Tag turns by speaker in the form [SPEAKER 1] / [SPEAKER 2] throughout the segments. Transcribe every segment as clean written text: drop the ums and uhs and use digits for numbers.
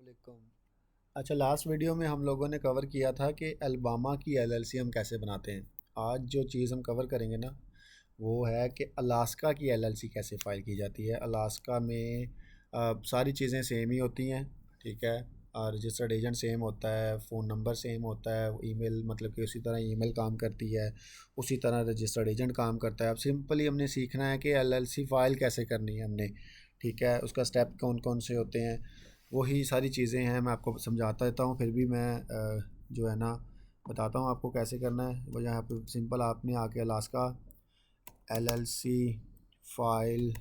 [SPEAKER 1] वालेकुम। अच्छा, last video में हम लोगों ने कवर किया था कि अलबामा की एलएलसी हम कैसे बनाते हैं। आज जो चीज़ हम कवर करेंगे ना, वो है कि अलास्का की एलएलसी कैसे फ़ाइल की जाती है। अलास्का में सारी चीज़ें सेम ही होती हैं, ठीक है। और रजिस्टर्ड एजेंट सेम होता है, फ़ोन नंबर सेम होता है, ईमेल मतलब कि उसी तरह ईमेल काम करती है, उसी तरह रजिस्टर्ड एजेंट काम करता है। अब सिंपली हमने सीखना है कि एलएलसी फ़ाइल कैसे करनी है हमने, ठीक है। उसका स्टेप कौन कौन से होते हैं, वही सारी चीज़ें हैं। मैं आपको समझाता रहता हूँ, फिर भी मैं जो है ना बताता हूँ आपको कैसे करना है। वो यहाँ पे सिंपल आपने आके अलास्का एलएलसी फ़ाइल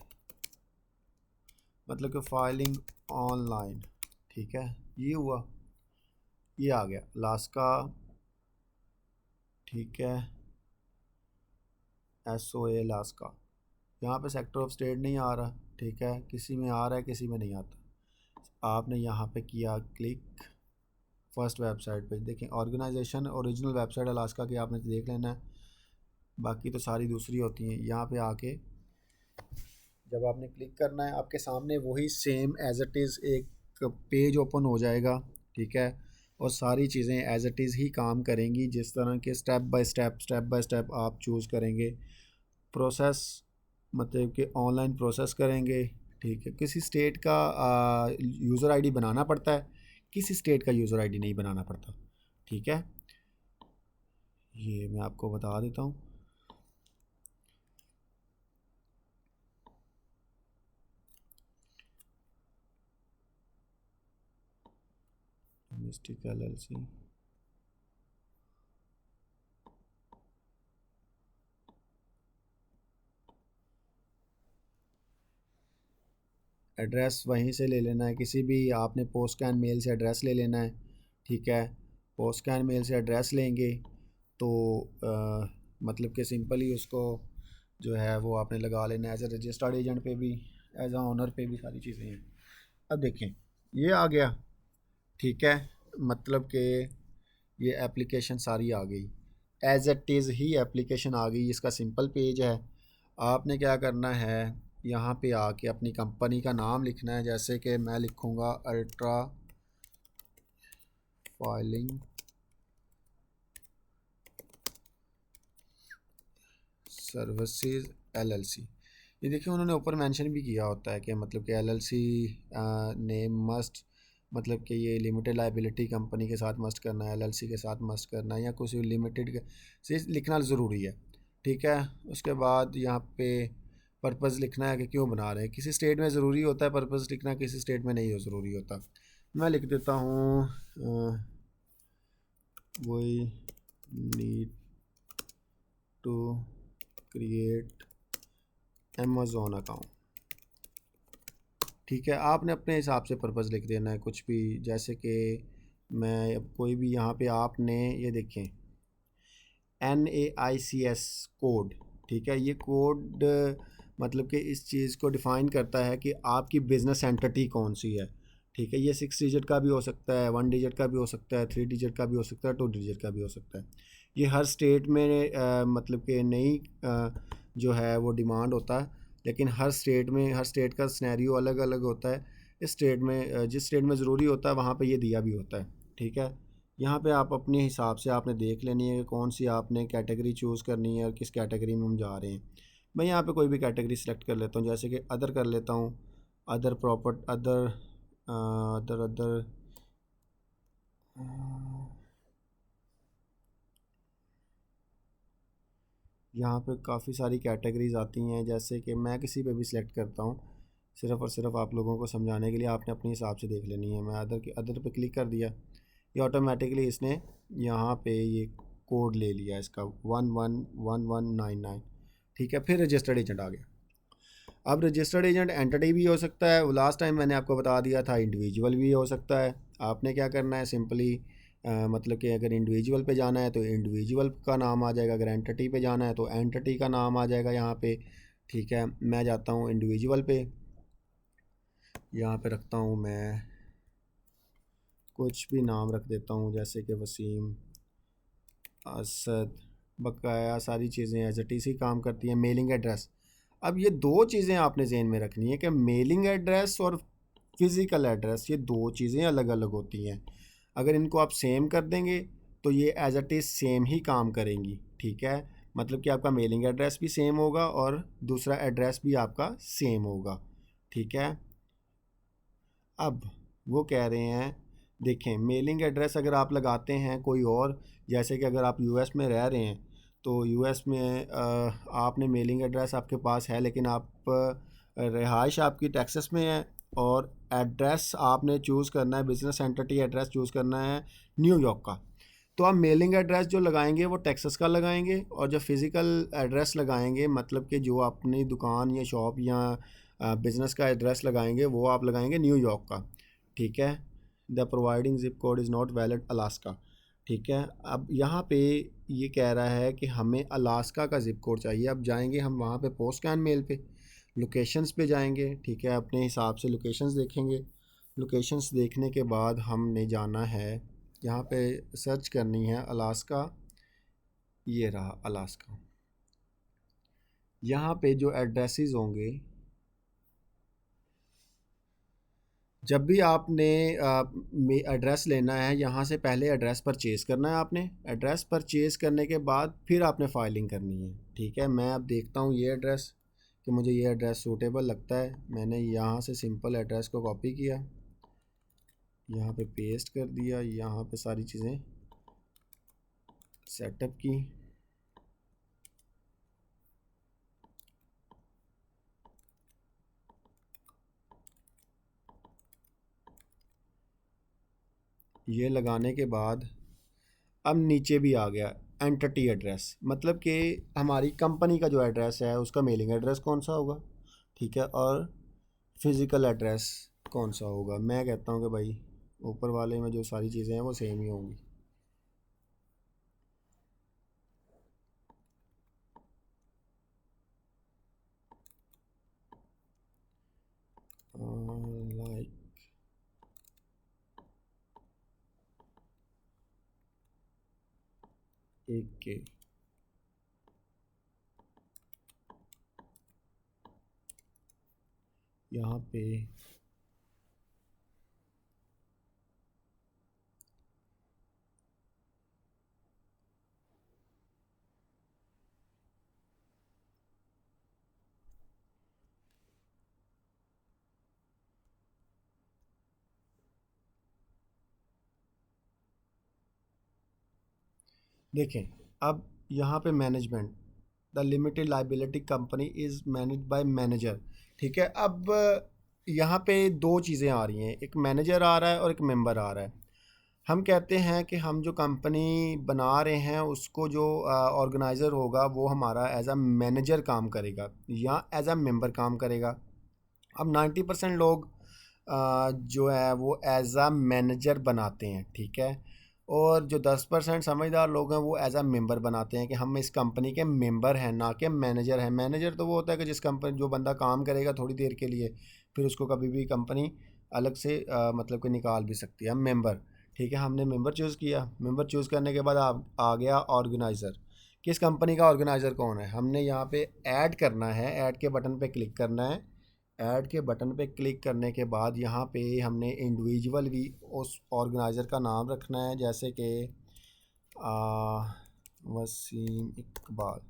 [SPEAKER 1] मतलब कि फ़ाइलिंग ऑनलाइन, ठीक है। ये हुआ, ये आ गया अलास्का, ठीक है। SOA अलास्का, यहाँ पे सेक्टर ऑफ स्टेट नहीं आ रहा, ठीक है। किसी में आ रहा है, किसी में नहीं आता। आपने यहाँ पे किया क्लिक, फर्स्ट वेबसाइट पे देखें, ऑर्गेनाइजेशन ओरिजिनल वेबसाइट अलास्का की आपने देख लेना है, बाकी तो सारी दूसरी होती हैं। यहाँ पे आके जब आपने क्लिक करना है, आपके सामने वही सेम एज इट इज़ एक पेज ओपन हो जाएगा, ठीक है। और सारी चीज़ें एज इट इज़ ही काम करेंगी, जिस तरह के स्टेप बाय स्टेप आप चूज़ करेंगे। प्रोसेस मतलब कि ऑनलाइन प्रोसेस करेंगे, ठीक है। किसी स्टेट का यूज़र आईडी बनाना पड़ता है, किसी स्टेट का यूज़र आईडी नहीं बनाना पड़ता, ठीक है। ये मैं आपको बता देता हूँ। मिस्टिक LLC, एड्रेस वहीं से ले लेना है, किसी भी आपने पोस्ट कैन मेल से एड्रेस ले लेना है, ठीक है। पोस्ट कैन मेल से एड्रेस लेंगे तो मतलब कि सिंपली उसको जो है वो आपने लगा लेना है। एज ए रजिस्टर्ड एजेंट पे भी, एज ए ओनर पे भी सारी चीज़ें हैं। अब देखें, ये आ गया, ठीक है। मतलब कि ये एप्लीकेशन सारी आ गई, एज इट इज़ ही एप्लीकेशन आ गई। इसका सिंपल पेज है। आपने क्या करना है, यहाँ पे आके अपनी कंपनी का नाम लिखना है। जैसे कि मैं लिखूँगा अल्ट्रा फाइलिंग सर्विसेज LLC। ये देखिए, उन्होंने ऊपर मेंशन भी किया होता है कि मतलब कि LLC नेम मस्ट, मतलब कि ये लिमिटेड लाइबिलिटी कंपनी के साथ मस्ट करना है, LLC के साथ मस्ट करना है, या कुछ लिमिटेड से लिखना ज़रूरी है, ठीक है। उसके बाद यहाँ पे पर्पज़ लिखना है कि क्यों बना रहे हैं। किसी स्टेट में ज़रूरी होता है पर्पज़ लिखना, किसी स्टेट में नहीं हो ज़रूरी होता। मैं लिख देता हूँ we need to create Amazon account, ठीक है। आपने अपने हिसाब से पर्पज़ लिख देना है कुछ भी। जैसे कि मैं अब कोई भी यहाँ पे आपने ये देखें NAICS कोड, ठीक है। ये कोड मतलब कि इस चीज़ को डिफ़ाइन करता है कि आपकी बिज़नेस एंटिटी कौन सी है, ठीक है। ये 6 डिजिट का भी हो सकता है, 1 डिजिट का भी हो सकता है, 3 डिजिट का भी हो सकता है, 2 डिजिट का भी हो सकता है। ये हर स्टेट में मतलब कि नई जो है वो डिमांड होता है, लेकिन हर स्टेट में, हर स्टेट का सिनेरियो अलग अलग होता है। इस स्टेट में जिस स्टेट में ज़रूरी होता है वहाँ पे ये दिया भी होता है, ठीक है। यहाँ पे आप अपने हिसाब से आपने देख लेनी है कि कौन सी आपने कैटेगरी चूज़ करनी है और किस कैटेगरी में हम जा रहे हैं। मैं यहाँ पे कोई भी कैटेगरी सेलेक्ट कर लेता हूँ, जैसे कि अदर कर लेता हूँ। अदर प्रॉपर्ट अदर अदर अदर यहाँ पे काफ़ी सारी कैटेगरीज आती हैं। जैसे कि मैं किसी पे भी सिलेक्ट करता हूँ, सिर्फ़ और सिर्फ आप लोगों को समझाने के लिए। आपने अपने हिसाब से देख लेनी है। मैं अदर पे क्लिक कर दिया, ये ऑटोमेटिकली इसने यहाँ पे ये कोड ले लिया इसका 111199, ठीक है। फिर रजिस्टर्ड एजेंट आ गया। अब रजिस्टर्ड एजेंट एंटिटी भी हो सकता है, वो लास्ट टाइम मैंने आपको बता दिया था इंडिविजुअल भी हो सकता है। आपने क्या करना है, सिंपली मतलब कि अगर इंडिविजुअल पे जाना है तो इंडिविजुअल का नाम आ जाएगा, अगर एंटिटी पे जाना है तो एंटिटी का नाम आ जाएगा यहाँ पे, ठीक है। मैं जाता हूँ इंडिविजुअल पे, यहाँ पे रखता हूँ मैं कुछ भी नाम रख देता हूँ, जैसे कि वसीम, असद, बकाया सारी चीज़ें एज इट इज़ ही काम करती हैं। मेलिंग एड्रेस, अब ये दो चीज़ें आपने जहन में रखनी है कि मेलिंग एड्रेस और फ़िज़िकल एड्रेस, ये दो चीज़ें अलग अलग होती हैं। अगर इनको आप सेम कर देंगे तो ये एज इट इज़ सेम ही काम करेंगी, ठीक है। मतलब कि आपका मेलिंग एड्रेस भी सेम होगा और दूसरा एड्रेस भी आपका सेम होगा, ठीक है। अब वो कह रहे हैं, देखें मेलिंग एड्रेस अगर आप लगाते हैं कोई और, जैसे कि अगर आप यूएस में रह रहे हैं तो यूएस में आपने मेलिंग एड्रेस आपके पास है, लेकिन आप रिहाइश आपकी टेक्सास में है और एड्रेस आपने चूज़ करना है, बिजनेस एंटिटी एड्रेस चूज़ करना है न्यूयॉर्क का, तो आप मेलिंग एड्रेस जो लगाएंगे वो टेक्सास का लगाएंगे, और जो फिज़िकल एड्रेस लगाएंगे मतलब कि जो अपनी दुकान या शॉप या बिज़नेस का एड्रेस लगाएंगे वो आप लगाएंगे न्यूयॉर्क का, ठीक है। The providing zip code is not valid Alaska, ठीक है। अब यहाँ पे ये कह रहा है कि हमें अलास्का का ज़िप कोड चाहिए। अब जाएंगे हम वहाँ पे पोस्टकैन मेल पे, लोकेशंस पे जाएंगे, ठीक है, अपने हिसाब से लोकेशंस देखेंगे। लोकेशंस देखने के बाद हमने जाना है, यहाँ पे सर्च करनी है अलास्का, ये रहा अलास्का। यहाँ पे जो एड्रेसेस होंगे, जब भी आपने एड्रेस लेना है यहाँ से पहले एड्रेस परचेज़ करना है आपने, एड्रेस परचेज़ करने के बाद फिर आपने फाइलिंग करनी है, ठीक है। मैं अब देखता हूँ ये एड्रेस कि मुझे ये एड्रेस सूटेबल लगता है। मैंने यहाँ से सिंपल एड्रेस को कॉपी किया, यहाँ पे पेस्ट कर दिया, यहाँ पे सारी चीज़ें सेटअप की। ये लगाने के बाद अब नीचे भी आ गया एंटिटी एड्रेस, मतलब कि हमारी कंपनी का जो एड्रेस है उसका मेलिंग एड्रेस कौन सा होगा, ठीक है, और फिज़िकल एड्रेस कौन सा होगा। मैं कहता हूँ कि भाई ऊपर वाले में जो सारी चीज़ें हैं वो सेम ही होंगी। लाइक एक के, यहाँ पे देखें, अब यहाँ पे management, the limited liability company is manage by manager, ठीक है। अब यहाँ पे दो चीज़ें आ रही हैं, एक मैनेजर आ रहा है और एक मेंबर आ रहा है। हम कहते हैं कि हम जो कंपनी बना रहे हैं उसको जो ऑर्गेनाइज़र होगा वो हमारा एज अ मैनेजर काम करेगा या एज अ मेंबर काम करेगा। अब 90% लोग जो है वो एज अ मैनेजर बनाते हैं, ठीक है, और जो 10% समझदार लोग हैं वो एज अ मेंबर बनाते हैं कि हम इस कंपनी के मेंबर हैं, ना कि मैनेजर हैं। मैनेजर तो वो होता है कि जिस कंपनी जो बंदा काम करेगा थोड़ी देर के लिए, फिर उसको कभी भी कंपनी अलग से मतलब कि निकाल भी सकती है। हम मेंबर, ठीक है, हमने मेंबर चूज़ किया, मेंबर चूज़ करने के बाद आ गया ऑर्गेनाइज़र। किस कंपनी का ऑर्गेनाइज़र कौन है, हमने यहाँ पे ऐड करना है, ऐड के बटन पे क्लिक करना है। ऐड के बटन पे क्लिक करने के बाद यहाँ पे हमने इंडिविजुअल भी उस ऑर्गेनाइज़र का नाम रखना है, जैसे कि वसीम इकबाल,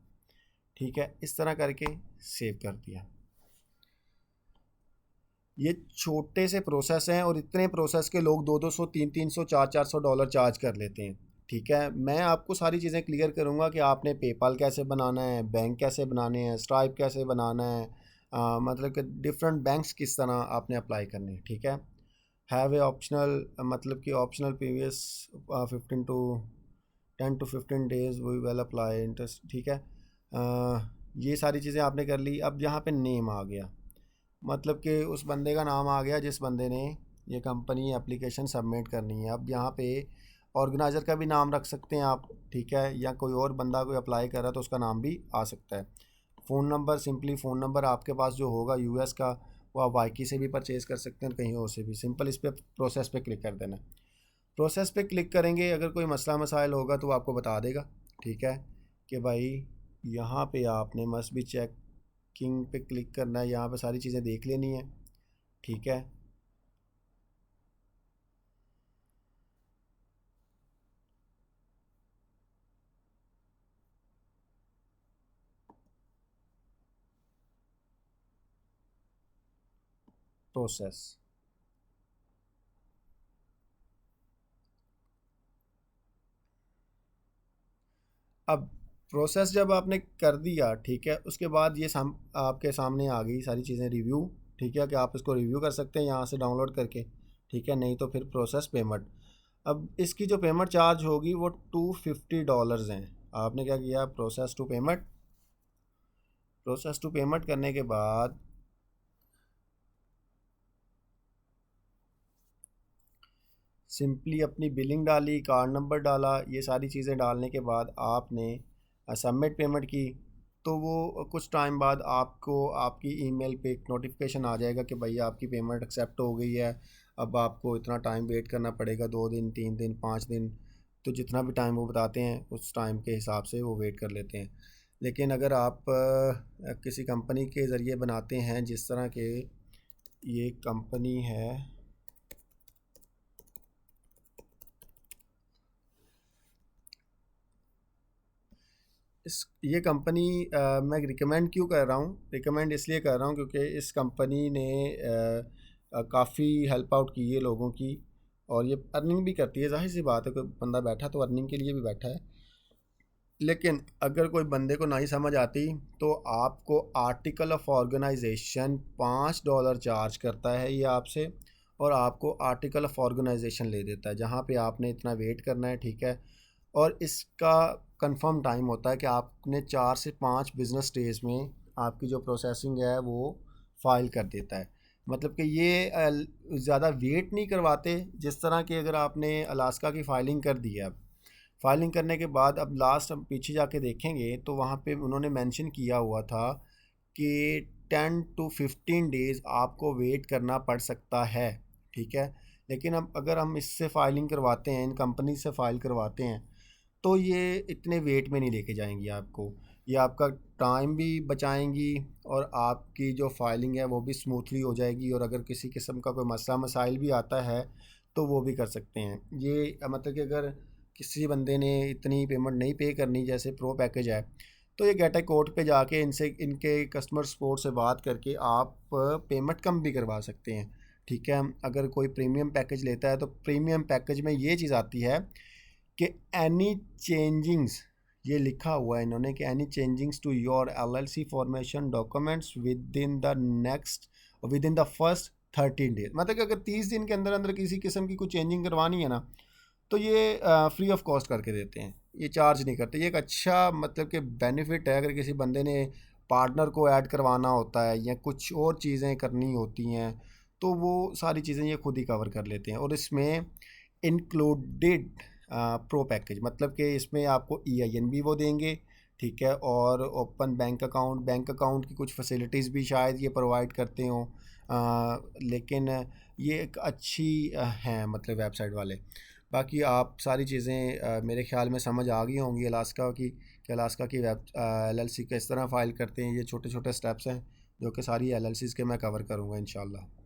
[SPEAKER 1] ठीक है, इस तरह करके सेव कर दिया। ये छोटे से प्रोसेस हैं और इतने प्रोसेस के लोग 200 300 400 डॉलर चार्ज कर लेते हैं, ठीक है। मैं आपको सारी चीज़ें क्लियर करूँगा कि आपने पेपाल कैसे बनाना है, बैंक कैसे बनाने हैं, स्ट्राइप कैसे बनाना है, मतलब कि डिफरेंट बैंक्स किस तरह आपने अप्लाई करने हैं, ठीक है। हैव ए ऑप्शनल, मतलब कि optional previous 10 to 15 days we will apply interest, ठीक है। ये सारी चीज़ें आपने कर ली। अब यहाँ पे नेम आ गया, मतलब कि उस बंदे का नाम आ गया जिस बंदे ने ये कंपनी एप्लीकेशन सबमिट करनी है। अब यहाँ पे ऑर्गेनाइज़र का भी नाम रख सकते हैं आप, ठीक है, या कोई और बंदा कोई अप्लाई कर रहा है तो उसका नाम भी आ सकता है। Phone number, simply phone number आपके पास जो होगा यूएस का वो आप वाईकी से भी परचेज़ कर सकते हैं, कहीं और से भी। सिंपल इस पर प्रोसेस पे क्लिक कर देना। प्रोसेस पे क्लिक करेंगे, अगर कोई मसला मसाइल होगा तो वो आपको बता देगा, ठीक है, कि भाई यहाँ पे आपने मस्ट बी चेकिंग पे क्लिक करना है, यहाँ पे सारी चीज़ें देख लेनी है, ठीक है। प्रोसेस। अब प्रोसेस जब आपने कर दिया, ठीक है, उसके बाद ये आपके सामने आ गई सारी चीज़ें रिव्यू, ठीक है, कि आप इसको रिव्यू कर सकते हैं यहाँ से डाउनलोड करके, ठीक है, नहीं तो फिर प्रोसेस पेमेंट। अब इसकी जो पेमेंट चार्ज होगी वो $250 हैं। आपने क्या किया, प्रोसेस टू पेमेंट करने के बाद सिंपली अपनी बिलिंग डाली, कार्ड नंबर डाला, ये सारी चीज़ें डालने के बाद आपने सबमिट पेमेंट की, तो वो कुछ टाइम बाद आपको आपकी ईमेल पे एक नोटिफिकेशन आ जाएगा कि भैया आपकी पेमेंट एक्सेप्ट हो गई है। अब आपको इतना टाइम वेट करना पड़ेगा, 2 दिन, 3 दिन, 5 दिन, तो जितना भी टाइम वो बताते हैं उस टाइम के हिसाब से वो वेट कर लेते हैं। लेकिन अगर आप किसी कंपनी के ज़रिए बनाते हैं, जिस तरह के ये कंपनी है, ये कंपनी मैं रिकमेंड क्यों कर रहा हूँ, रिकमेंड इसलिए कर रहा हूँ क्योंकि इस कंपनी ने काफ़ी हेल्प आउट की है लोगों की, और ये अर्निंग भी करती है। जाहिर सी बात है, कोई बंदा बैठा तो अर्निंग के लिए भी बैठा है। लेकिन अगर कोई बंदे को नहीं समझ आती तो आपको आर्टिकल ऑफ ऑर्गेनाइजेशन $5 चार्ज करता है ये आपसे, और आपको आर्टिकल ऑफ ऑर्गेनाइजेशन ले देता है जहाँ पे आपने इतना वेट करना है, ठीक है। और इसका कंफर्म टाइम होता है कि आपने 4 से 5 बिज़नेस डेज़ में आपकी जो प्रोसेसिंग है वो फ़ाइल कर देता है। मतलब कि ये ज़्यादा वेट नहीं करवाते। जिस तरह की अगर आपने अलास्का की फ़ाइलिंग कर दी है, अब फाइलिंग करने के बाद अब लास्ट हम पीछे जाके देखेंगे तो वहाँ पे उन्होंने मेंशन किया हुआ था कि 10 to 15 डेज़ आपको वेट करना पड़ सकता है, ठीक है। लेकिन अब अगर हम इससे फ़ाइलिंग करवाते हैं, इन कंपनी से फ़ाइल करवाते हैं, तो ये इतने वेट में नहीं लेके जाएंगी आपको। ये आपका टाइम भी बचाएंगी और आपकी जो फाइलिंग है वो भी स्मूथली हो जाएगी, और अगर किसी किस्म का कोई मसला मसाइल भी आता है तो वो भी कर सकते हैं। ये मतलब कि अगर किसी बंदे ने इतनी पेमेंट नहीं पे करनी, जैसे प्रो पैकेज है, तो ये गेट कोड पे जाके इनसे, इनके कस्टमर सपोर्ट से बात करके आप पेमेंट कम भी करवा सकते हैं, ठीक है। अगर कोई प्रीमियम पैकेज लेता है तो प्रीमियम पैकेज में ये चीज़ आती है कि एनी चेंजिंग्स, ये लिखा हुआ है इन्होंने कि any changings to your LLC formation documents with in the first 13 days, मतलब कि अगर 30 दिन के अंदर अंदर किसी किस्म की कोई चेंजिंग करवानी है ना, तो ये फ्री ऑफ कॉस्ट करके देते हैं, ये चार्ज नहीं करते। ये एक अच्छा मतलब कि बेनिफिट है। अगर किसी बंदे ने पार्टनर को ऐड करवाना होता है या कुछ और चीज़ें करनी होती हैं, तो वो सारी चीज़ें ये खुद ही कवर कर लेते हैं। और इसमें इंक्लूडेड प्रो पैकेज, मतलब कि इसमें आपको EIN भी वो देंगे, ठीक है, और ओपन बैंक अकाउंट की कुछ फैसिलिटीज़ भी शायद ये प्रोवाइड करते हों। लेकिन ये एक अच्छी हैं मतलब वेबसाइट वाले। बाकी आप सारी चीज़ें मेरे ख़्याल में समझ आ गई होंगी अलास्का की, कि अलास्का की LLC किस तरह फ़ाइल करते हैं। ये छोटे छोटे स्टेप्स हैं जो कि सारी LLCs के मैं कवर करूँगा इंशाल्लाह।